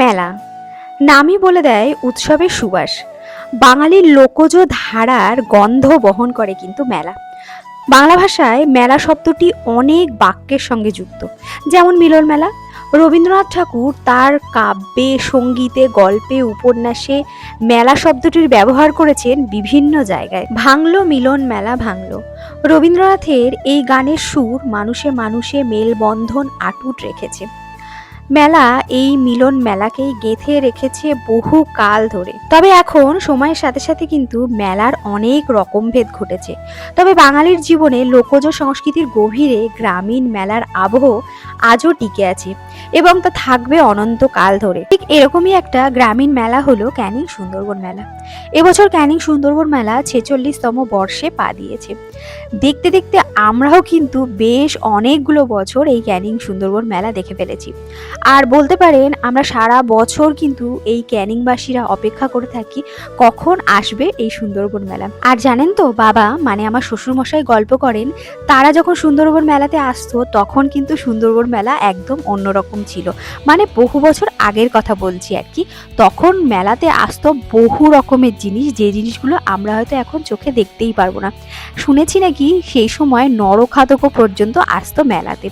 মেলা নামই বলে দেয় উৎসবের সুবাস। বাঙালির লোকজ ধারার গন্ধ বহন করে কিন্তু মেলা। বাংলা ভাষায় মেলা শব্দটি অনেক বাক্যের সঙ্গে যুক্ত, যেমন মিলন মেলা। রবীন্দ্রনাথ ঠাকুর তার কাব্যে, সঙ্গীতে, গল্পে, উপন্যাসে মেলা শব্দটির ব্যবহার করেছেন বিভিন্ন জায়গায়। ভাঙলো মিলন মেলা ভাঙলো, রবীন্দ্রনাথের এই গানের সুর মানুষে মানুষে মেলবন্ধন আটুট রেখেছে। মেলা এই মিলন মেলাকেই গেঁথে রেখেছে বহু কাল ধরে। তবে এখন সময়ের সাথে সাথে কিন্তু মেলার অনেক রকম ভেদ ঘটেছে। তবে বাঙালির জীবনে লোকজ সংস্কৃতির গভীরে গ্রামীণ মেলার আবহ আজও টিকে আছে এবং তা থাকবে অনন্তকাল ধরে। ঠিক এরকমই একটা গ্রামীণ মেলা হলো ক্যানিং সুন্দরবন মেলা। এবছর ক্যানিং সুন্দরবন মেলা 46তম বর্ষে পা দিয়েছে। দেখতে দেখতে আমরাও কিন্তু বেশ অনেকগুলো বছর এই ক্যানিং সুন্দরবন মেলা দেখে ফেলেছি। আর বলতে পারেন আমরা সারা বছর কিন্তু এই ক্যানিংবাসীরা অপেক্ষা করে থাকি কখন আসবে এই সুন্দরবন মেলা। আর জানেন তো, বাবা মানে আমার শ্বশুরমশাই গল্প করেন, তারা যখন সুন্দরবন মেলাতে আসতো তখন কিন্তু সুন্দরবন মেলা একদম অন্যরকম ছিল। মানে বহু বছর আগের কথা বলছি আর কি। তখন মেলাতে আসতো বহু রকমের জিনিস, যে জিনিসগুলো আমরা হয়তো এখন চোখে দেখতেই পারবো না। শুনেছি নাকি সেই সময় নরখাদকও পর্যন্ত আসতো মেলাতে।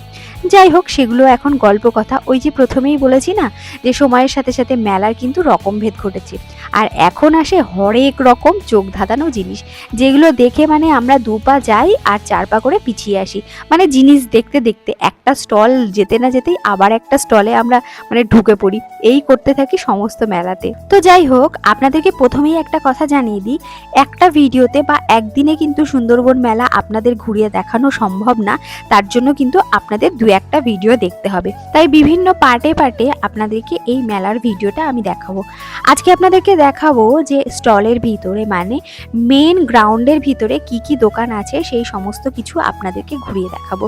যাই হোক, সেগুলো এখন গল্প কথা। ওই যে প্রথমেই বলেছি না যে সময়ের সাথে সাথে মেলার কিন্তু রকমভেদ ঘটেছে। আর এখন আসে হরেক রকম চোখ ধাঁধানো জিনিস, যেগুলো দেখে মানে আমরা 2 পা যাই আর 4 পা করে পিছিয়ে আসি। মানে জিনিস দেখতে দেখতে একটা স্টল যেতে না যেতেই আবার একটা স্টলে আমরা মানে ঢুকে পড়ি। এই করতে থাকি সমস্ত মেলাতে। তো যাই হোক, আপনাদেরকে প্রথমেই একটা কথা জানিয়ে দিই, একটা ভিডিওতে বা একদিনে কিন্তু সুন্দরবন মেলা আপনাদের ঘুরিয়ে দেখানো সম্ভব না। তার জন্য কিন্তু আপনাদের 2-1টা ভিডিও দেখতে হবে। তাই বিভিন্ন পার্টে পার্টে আপনাদেরকে এই মেলার ভিডিওটা আমি দেখাবো। আজকে আপনাদেরকে দেখাবো যে স্টলের ভিতরে মানে মেন গ্রাউন্ডের ভিতরে কি কি দোকান আছে সেই সমস্ত কিছু আপনাদেরকে ঘুরিয়ে দেখাবো।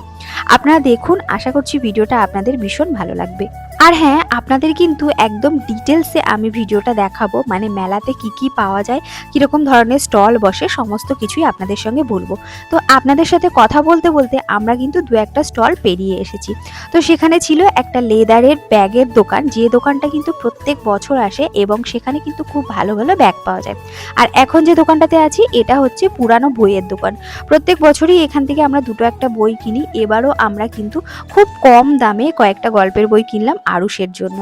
আপনারা দেখুন, আশা করছি ভিডিওটা আপনাদের ভীষণ ভালো লাগবে। আর হ্যাঁ, আপনাদের কিন্তু একদম ডিটেলসে আমি ভিডিওটা দেখাবো, মানে মেলাতে কি কি পাওয়া যায়, কিরকম ধরনের স্টল বসে, সমস্ত কিছুই আপনাদের সঙ্গে বলবো। তো আপনাদের সাথে কথা বলতে বলতে আমরা কিন্তু 2-1টা স্টল পেরিয়ে এসেছি। তো সেখানে ছিল একটা লেদারের ব্যাগের দোকান, যে দোকানটা কিন্তু প্রত্যেক বছর আসে এবং সেখানে কিন্তু খুব ভালো ভালো ব্যাগ পাওয়া যায়। আর এখন যে দোকানটাতে আছি এটা হচ্ছে পুরানো বইয়ের দোকান। প্রত্যেক বছরই এখান থেকে আমরা 2-1টা বই কিনি। এবারও আমরা কিন্তু খুব কম দামে কয়েকটা গল্পের বই কিনলাম আরুষের জন্য।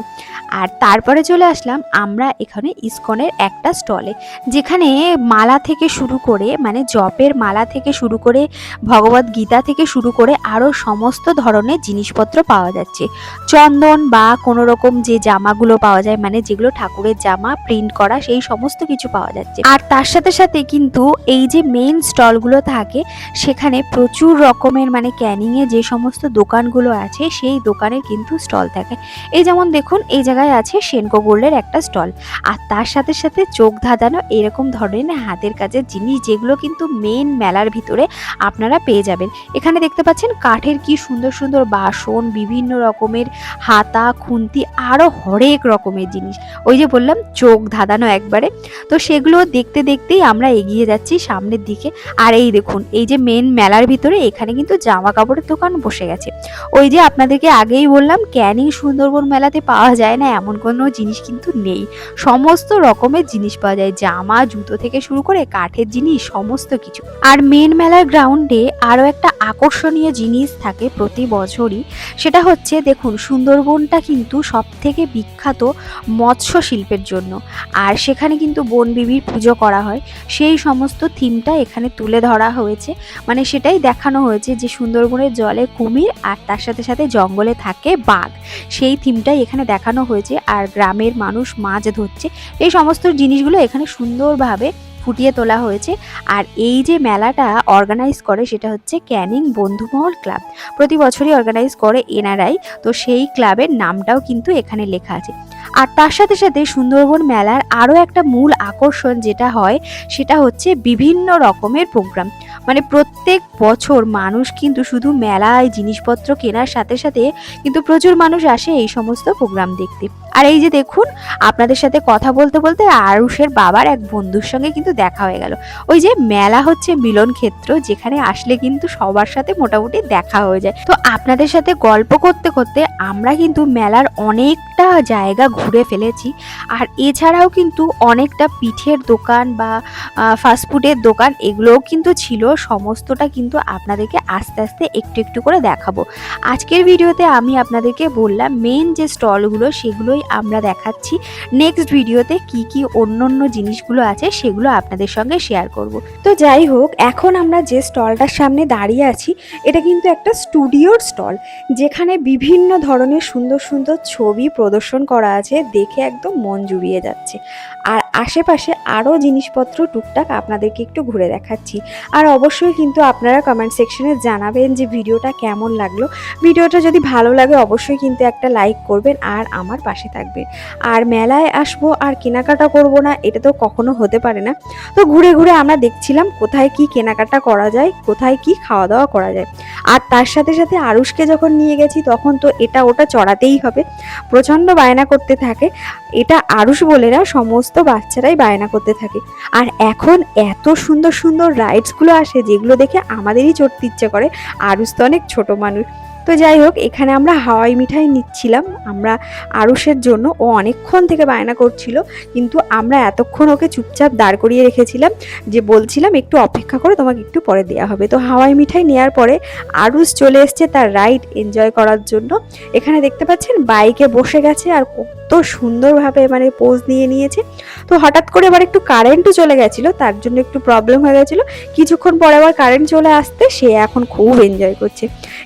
আর তারপরে চলে আসলাম আমরা এখানে ইসকনের একটা স্টলে, যেখানে মালা থেকে শুরু করে মানে জপের মালা থেকে শুরু করে ভগবত গীতা থেকে শুরু করে আরও সমস্ত ধরনের জিনিসপত্র পাওয়া যাচ্ছে। চন্দন বা কোনো রকম যে জামাগুলো পাওয়া যায়, মানে যেগুলো ঠাকুরের জামা প্রিন্ট করা, সেই সমস্ত কিছু পাওয়া যাচ্ছে। আর তার সাথে সাথে কিন্তু এই যে মেন স্টলগুলো থাকে সেখানে প্রচুর রকমের মানে ক্যানিংয়ে যে সমস্ত দোকানগুলো আছে সেই দোকানের কিন্তু স্টল থাকে। এই যেমন দেখুন, এই জায়গায় আছে সেনকো গোল্ডের একটা স্টল। আর তার সাথে সাথে চোখ ধাঁধানো এরকম ধরনের হাতের কাজের জিনিস, যেগুলো কিন্তু মেন মেলার ভিতরে আপনারা পেয়ে যাবেন। এখানে দেখতে পাচ্ছেন কাঠের কি সুন্দর সুন্দর বাসন, বিভিন্ন রকমের হাতা, খুন্তি, আরও হরেক রকমের জিনিস। ওই যে বললাম চোখ ধাঁধানো একবারে। তো সেগুলো দেখতে দেখতেই আমরা এগিয়ে যাচ্ছি সামনের দিকে। আর এই দেখুন, এই যে মেন মেলার ভিতরে এখানে কিন্তু জামা কাপড়ের দোকান বসে গেছে। ওই যে আপনাদেরকে আগেই বললাম ক্যানিং সুন্দরবন মেলাতে পাওয়া যায় না এমন কোনো জিনিস কিন্তু নেই। সমস্ত রকমের জিনিস পাওয়া যায়, জামা, জুতো থেকে শুরু করে কাঠের জিনিস, সমস্ত কিছু। আর মেন মেলার গ্রাউন্ডে আরও একটা আকর্ষণীয় জিনিস থাকে প্রতি বছরই, সেটা হচ্ছে দেখুন সুন্দরবনটা কিন্তু সব থেকে বিখ্যাত মৎস্য শিল্পের জন্য। আর সেখানে কিন্তু বনবিবির পুজো করা হয়, সেই সমস্ত থিমটা এখানে তুলে ধরা হয়েছে। মানে সেটাই দেখানো হয়েছে যে সুন্দরবনের জলে কুমির আর তার সাথে সাথে জঙ্গলে থাকে বাঘ, সেই থিমটাই এখানে দেখানো হয়েছে। আর গ্রামের মানুষ মাছ ধরছে, এই সমস্ত জিনিসগুলো এখানে সুন্দরভাবে ফুটিয়ে তোলা হয়েছে। আর এই যে মেলাটা অর্গানাইজ করে সেটা হচ্ছে ক্যানিং বন্ধুমহল ক্লাব। প্রতি বছরই অর্গানাইজ করে এনারাই। তো সেই ক্লাবের নামটাও কিন্তু এখানে লেখা আছে। আর তার সাথে সাথে সুন্দরবন মেলার আরও একটা মূল আকর্ষণ যেটা হয় সেটা হচ্ছে বিভিন্ন রকমের প্রোগ্রাম। মানে প্রত্যেক বছর মানুষ কিন্তু শুধু মেলায় জিনিসপত্র কেনার সাথে সাথে কিন্তু প্রচুর মানুষ আসে এই সমস্ত প্রোগ্রাম দেখতে। আর এই যে দেখুন, আপনাদের সাথে কথা বলতে বলতে আরুষের বাবার এক বন্ধুর সঙ্গে কিন্তু দেখা হয়ে গেল। ওই যে মেলা হচ্ছে মিলন ক্ষেত্র, যেখানে আসলে কিন্তু সবার সাথে মোটামুটি দেখা হয়ে যায়। তো আপনাদের সাথে গল্প করতে করতে আমরা কিন্তু মেলার অনেকটা জায়গা ঘুরে ফেলেছি। আর এছাড়াও কিন্তু অনেকটা পিঠের দোকান বা ফাস্টফুডের দোকান এগুলোও কিন্তু ছিল। সমস্তটা কিন্তু আপনাদেরকে আস্তে আস্তে একটু একটু করে দেখাবো। আজকের ভিডিওতে আমি আপনাদেরকে বললাম মেন যে স্টলগুলো সেগুলোই আমরা দেখাচ্ছি। নেক্সট ভিডিওতে কি কি অন্য জিনিসগুলো আছে সেগুলো আপনাদের সঙ্গে শেয়ার করব। তো যাই হোক, এখন আমরা যে স্টলটার সামনে দাঁড়িয়ে আছি এটা কিন্তু একটা স্টুডিওর স্টল, যেখানে বিভিন্ন ধরনের সুন্দর সুন্দর ছবি প্রদর্শন করা আছে, দেখে একদম মন জুড়িয়ে যাচ্ছে। আর আশেপাশে আরও জিনিসপত্র টুকটাক আপনাদেরকে একটু ঘুরে দেখাচ্ছি। আর অবশ্যই কিন্তু আপনারা কমেন্ট সেকশনে জানাবেন যে ভিডিওটা কেমন লাগলো। ভিডিওটা যদি ভালো লাগে অবশ্যই কিন্তু একটা লাইক করবেন আর আমার পাশে থাকবেন। আর মেলায় আসবো আর কেনাকাটা করব না, এটা তো কখনো হতে পারে না। তো ঘুরে ঘুরে আমরা দেখছিলাম কোথায় কি কেনাকাটা করা যায়, কোথায় কি খাওয়া দাওয়া করা যায়। আর তার সাথে সাথে আরুষকে যখন নিয়ে গেছি তখন তো এটা ওটা চড়াতেই হবে, প্রচণ্ড বায়না করতে থাকে। এটা আরুষ বলে না, সমস্ত বাচ্চারাই বায়না করতে থাকে। আর এখন এত সুন্দর সুন্দর রাইডসগুলো আসে যেগুলো দেখে আমাদেরই চড়তে ইচ্ছে করে। আরুষ তো অনেক ছোট মানুষ। তো যাই হোক, এখানে আমরা হাওয়াই মিঠাই নিচ্ছিলাম আমরা আরুষের জন্য। ও অনেকক্ষণ থেকে বায়না করছিল, কিন্তু আমরা এতক্ষণ ওকে চুপচাপ দাঁড় করিয়ে রেখেছিলাম, যে বলছিলাম একটু অপেক্ষা করে, তোমাকে একটু পরে দেওয়া হবে। তো হাওয়াই মিঠাই নেওয়ার পরে আরুষ চলে এসছে তার রাইড এনজয় করার জন্য। এখানে দেখতে পাচ্ছেন বাইকে বসে গেছে আর কত সুন্দরভাবে মানে পোজ নিয়ে নিয়েছে। তো হঠাৎ করে এবার একটু কারেন্টও চলে গেছিলো, তার জন্য একটু প্রবলেম হয়ে গেছিলো। কিছুক্ষণ পরে আবার কারেন্ট চলে আসতে সে এখন খুব এনজয় করছে।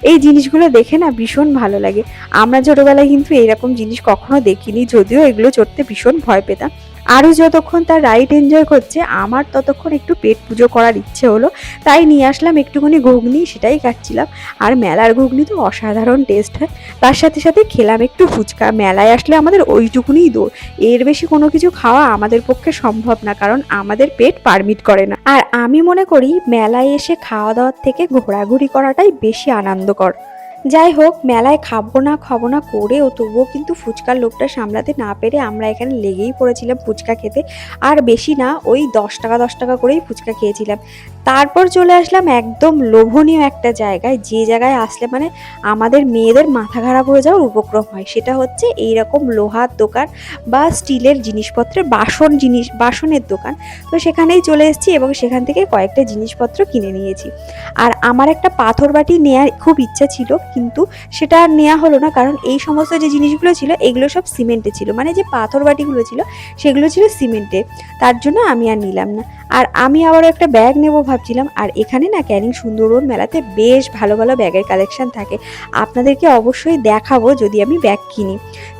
এই জিনিসগুলো দেখে না ভীষণ ভালো লাগে। আমরা ছোটবেলায় কিন্তু এইরকম জিনিস কখনো দেখিনি, যদিও এগুলো চড়তে ভীষণ ভয় পেতাম। আরও যতক্ষণ তার রাইড এনজয় করছে আমার ততক্ষণ একটু পেট পুজো করার ইচ্ছে হলো, তাই নিয়ে আসলাম একটুখানি ঘুগনি, সেটাই খাচ্ছিলাম। আর মেলার ঘুগনি তো অসাধারণ টেস্ট হয়। তার সাথে সাথে খেলাম একটু ফুচকা। মেলায় আসলে আমাদের ওইটুকুনিই দৌড়, এর বেশি কোনো কিছু খাওয়া আমাদের পক্ষে সম্ভব না, কারণ আমাদের পেট পারমিট করে না। আর আমি মনে করি মেলায় এসে খাওয়া দাওয়ার থেকে ঘোরাঘুরি করাটাই বেশি আনন্দকর। যাই হোক, মেলায় খাবো না করেও তবুও কিন্তু ফুচকার লোভটা সামলাতে না পেরে আমরা এখানে লেগেই পড়েছিলাম ফুচকা খেতে। আর বেশি না, ওই 10 টাকা করেই ফুচকা খেয়েছিলাম। তারপর চলে আসলাম একদম লোভনীয় একটা জায়গায়, যে জায়গায় আসলে মানে আমাদের মেয়েদের মাথা খারাপ হয়ে যাওয়ার উপক্রম হয়। সেটা হচ্ছে এইরকম লোহার দোকান বা স্টিলের জিনিসপত্রের বাসনের দোকান। তো সেখানেই চলে এসেছি এবং সেখান থেকে কয়েকটা জিনিসপত্র কিনে নিয়েছি। আর আমার একটা পাথর বাটি নেওয়ার খুব ইচ্ছা ছিল, কিন্তু সেটা আর নেওয়া হলো না, কারণ এই সমস্ত যে জিনিসগুলো ছিল এগুলো সব সিমেন্টে ছিল, মানে যে পাথর বাটিগুলো ছিল সেগুলো ছিল সিমেন্টে। তার জন্য আমি আর নিলাম না। আর আমি আবারও একটা ব্যাগ নেব ভাবছিলাম। আর এখানে না ক্যানিং সুন্দরবন মেলাতে বেশ ভালো ভালো ব্যাগের কালেকশন থাকে, আপনাদেরকে অবশ্যই দেখাবো যদি আমি ব্যাগ কিনি।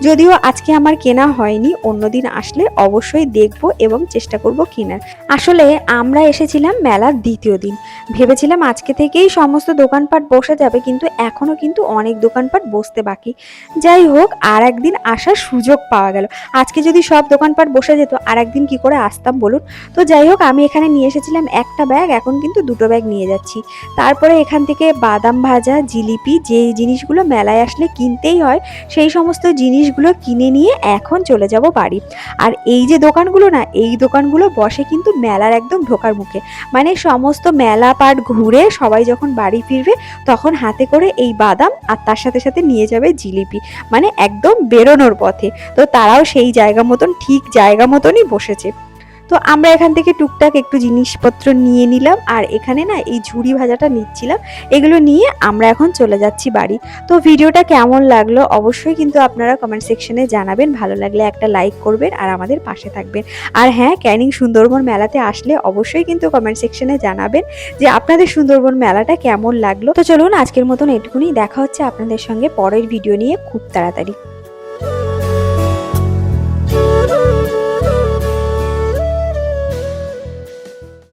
যদিও আজকে আমার কেনা হয়নি, অন্যদিন আসলে অবশ্যই দেখব এবং চেষ্টা করব কেনার। আসলে আমরা এসেছিলাম মেলার দ্বিতীয় দিন, ভেবেছিলাম আজকে থেকেই সমস্ত দোকানপাট বসে যাবে, কিন্তু এখনও কিন্তু অনেক দোকানপাট বসতে বাকি। যাই হোক, আর একদিন আসার সুযোগ পাওয়া গেল। আজকে যদি সব দোকানপাট বসে যেত আর একদিন কি করে আসতাম বলুন। তো যাই হোক, আমি এখানে নিয়ে এসেছিলাম একটা ব্যাগ, এখন কিন্তু দুটো ব্যাগ নিয়ে যাচ্ছি। তারপরে এখান থেকে বাদাম ভাজা, জিলিপি, যে জিনিসগুলো মেলায় আসলে কিনতেই হয় সেই সমস্ত জিনিসগুলো কিনে নিয়ে এখন চলে যাব বাড়ি। আর এই যে দোকানগুলো না, এই দোকানগুলো বসে কিন্তু মেলার একদম ঢোকার মুখে, মানে সমস্ত মেলা পাট ঘুরে সবাই যখন বাড়ি ফিরবে তখন হাতে করে এই বাদাম আর তার সাথে সাথে নিয়ে যাবে জিলিপি, মানে একদম বেরোনোর পথে। তো তারাও সেই জায়গা মতন, ঠিক জায়গা মতনই বসেছে। তো আমরা এখান থেকে টুকটাক একটু জিনিসপত্র নিয়ে নিলাম। আর এখানে না এই ঝুড়ি ভাজাটা নিচ্ছিলাম, এগুলো নিয়ে আমরা এখন চলে যাচ্ছি বাড়ি। তো ভিডিওটা কেমন লাগলো অবশ্যই কিন্তু আপনারা কমেন্ট সেকশনে জানাবেন, ভালো লাগলে একটা লাইক করবেন আর আমাদের পাশে থাকবেন। আর হ্যাঁ, ক্যানিং সুন্দরবন মেলাতে আসলে অবশ্যই কিন্তু কমেন্ট সেকশনে জানাবেন যে আপনাদের সুন্দরবন মেলাটা কেমন লাগলো। তো চলুন আজকের মতন এটুকুনি, দেখা হচ্ছে আপনাদের সঙ্গে পরের ভিডিও নিয়ে খুব তাড়াতাড়ি।